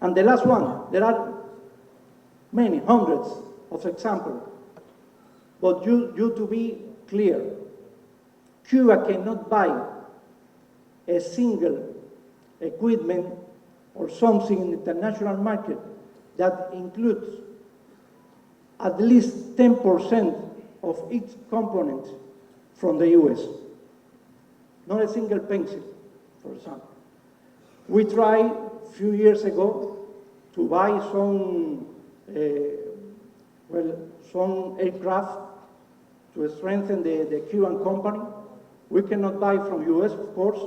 And the last one, there are many, hundreds of examples. But you to be clear, Cuba cannot buy a single equipment or something in the international market that includes at least 10% of each component from the US. Not a single pencil, for example. We tried a few years ago to buy some, some aircraft to strengthen the Cuban company. We cannot buy from US, of course.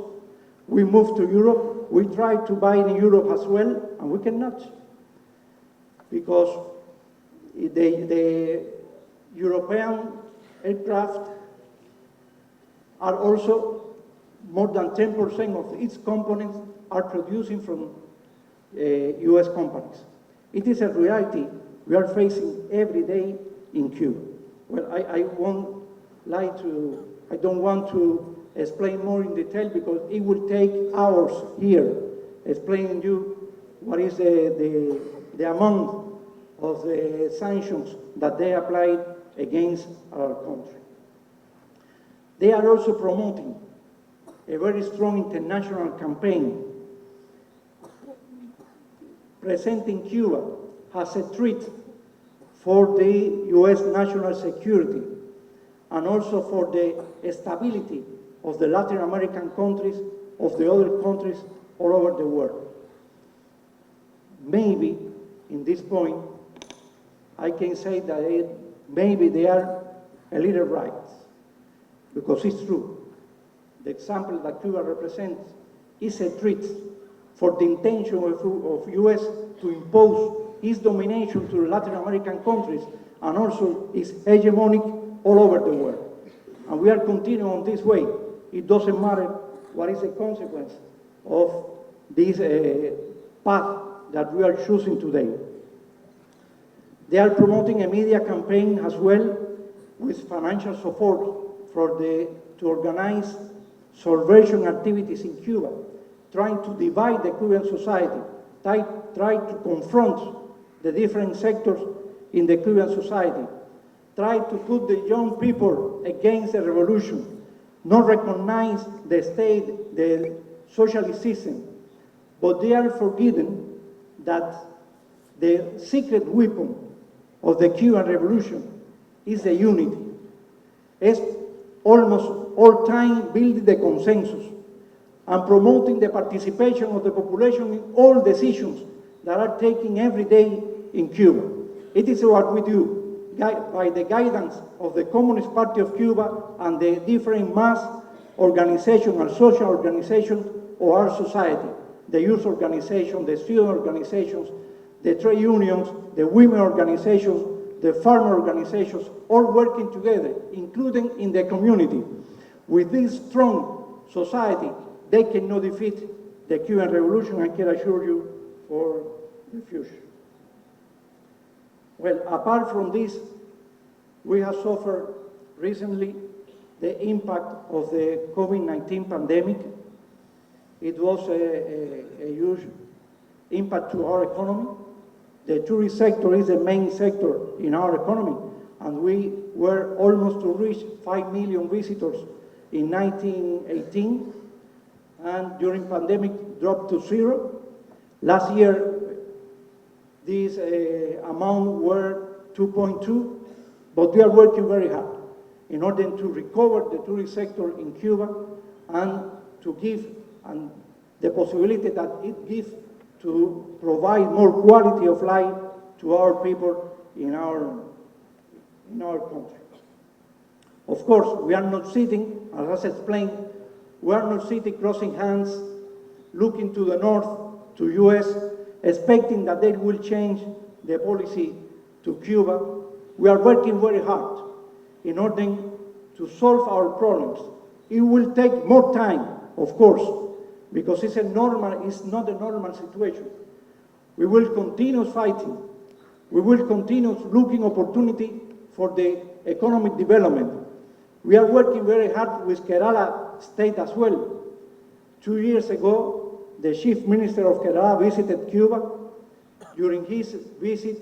We moved to Europe. We tried to buy in Europe as well, and we cannot. Because the European aircraft are also more than 10% of its components are producing from US companies. It is a reality we are facing every day in Cuba. Well, I won't lie to, I don't want to explain more in detail because it will take hours here explaining you what is the amount of the sanctions that they applied against our country. They are also promoting a very strong international campaign presenting Cuba as a threat for the US national security and also for the stability of the Latin American countries, of the other countries all over the world. Maybe, in this point, I can say that maybe they are a little right, because it's true. The example that Cuba represents is a threat for the intention of US to impose its domination to the Latin American countries and also its hegemonic all over the world. And we are continuing on this way. It doesn't matter what is the consequence of this path that we are choosing today. They are promoting a media campaign as well with financial support to organize subversion activities in Cuba, trying to divide the Cuban society, try to confront the different sectors in the Cuban society, try to put the young people against the revolution, not recognize the state, the socialist system, but they are forgetting that the secret weapon of the Cuban revolution is the unity. It's almost all time building the consensus and promoting the participation of the population in all decisions that are taken every day in Cuba. It is what we do by the guidance of the Communist Party of Cuba and the different mass organizations and social organizations of our society, the youth organization, the student organizations, the trade unions, the women organizations, the farmer organizations, all working together, including in the community. With this strong society, they cannot defeat the Cuban Revolution, I can assure you, for the future. Well, apart from this, we have suffered recently the impact of the COVID-19 pandemic. It was a huge impact to our economy. The tourist sector is the main sector in our economy, and we were almost to reach 5 million visitors in 1918, and during pandemic dropped to 0. Last year, this amount were 2.2, but we are working very hard in order to recover the tourist sector in Cuba and to give the possibility that it gives to provide more quality of life to our people in our country. Of course, we are not sitting, as I explained, we are not sitting crossing hands, looking to the north, to US, expecting that they will change the policy to Cuba. We are working very hard in order to solve our problems. It will take more time, of course, because it's not a normal situation. We will continue fighting. We will continue looking opportunity for the economic development. We are working very hard with Kerala state as well. 2 years ago, the chief minister of Kerala visited Cuba During his visit,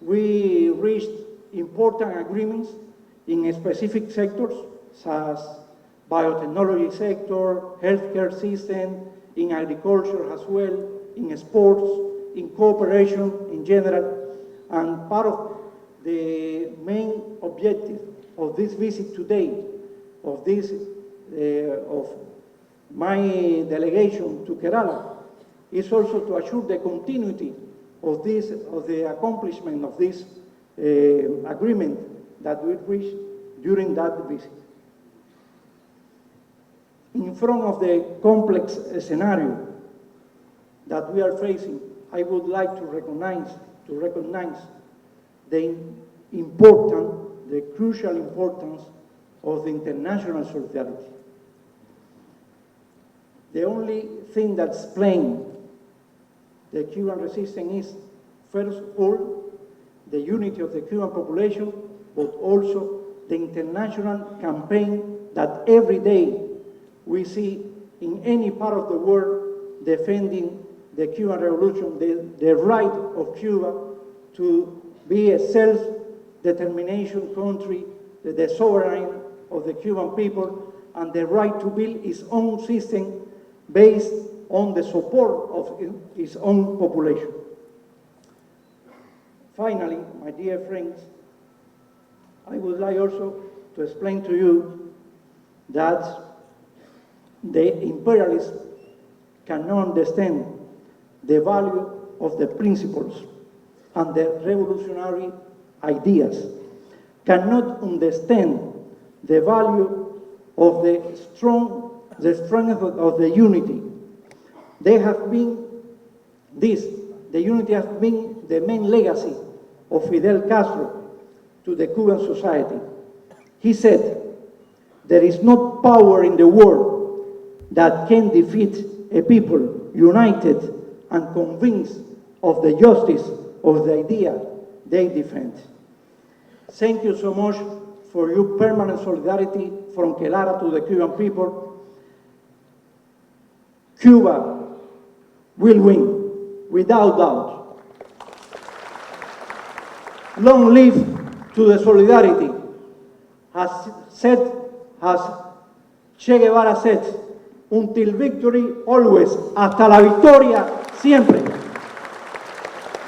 we reached important agreements in specific sectors, such as biotechnology sector, healthcare system, in agriculture as well, in sports, in cooperation in general. And part of the main objective of this visit today, of my delegation to Kerala, is also to assure the continuity of the accomplishment of this agreement that we reached during that visit. In front of the complex scenario that we are facing, I would like to recognize the crucial importance of the international solidarity. The only thing that explains the Cuban resistance is, first of all, the unity of the Cuban population, but also the international campaign that every day we see in any part of the world defending the Cuban Revolution, the right of Cuba to be a self-determination country, the sovereign of the Cuban people, and the right to build its own system based on the support of its own population. Finally, my dear friends, I would like also to explain to you that the imperialists cannot understand the value of the principles and the revolutionary ideas, cannot understand the value of the strength of the unity. They have been the unity has been the main legacy of Fidel Castro to the Cuban society. He said, "There is no power in the world that can defeat a people united and convinced of the justice of the idea they defend." Thank you so much for your permanent solidarity from Kerala to the Cuban people. Cuba will win, without doubt. Long live to the solidarity, as Che Guevara said, until victory always, hasta la victoria siempre.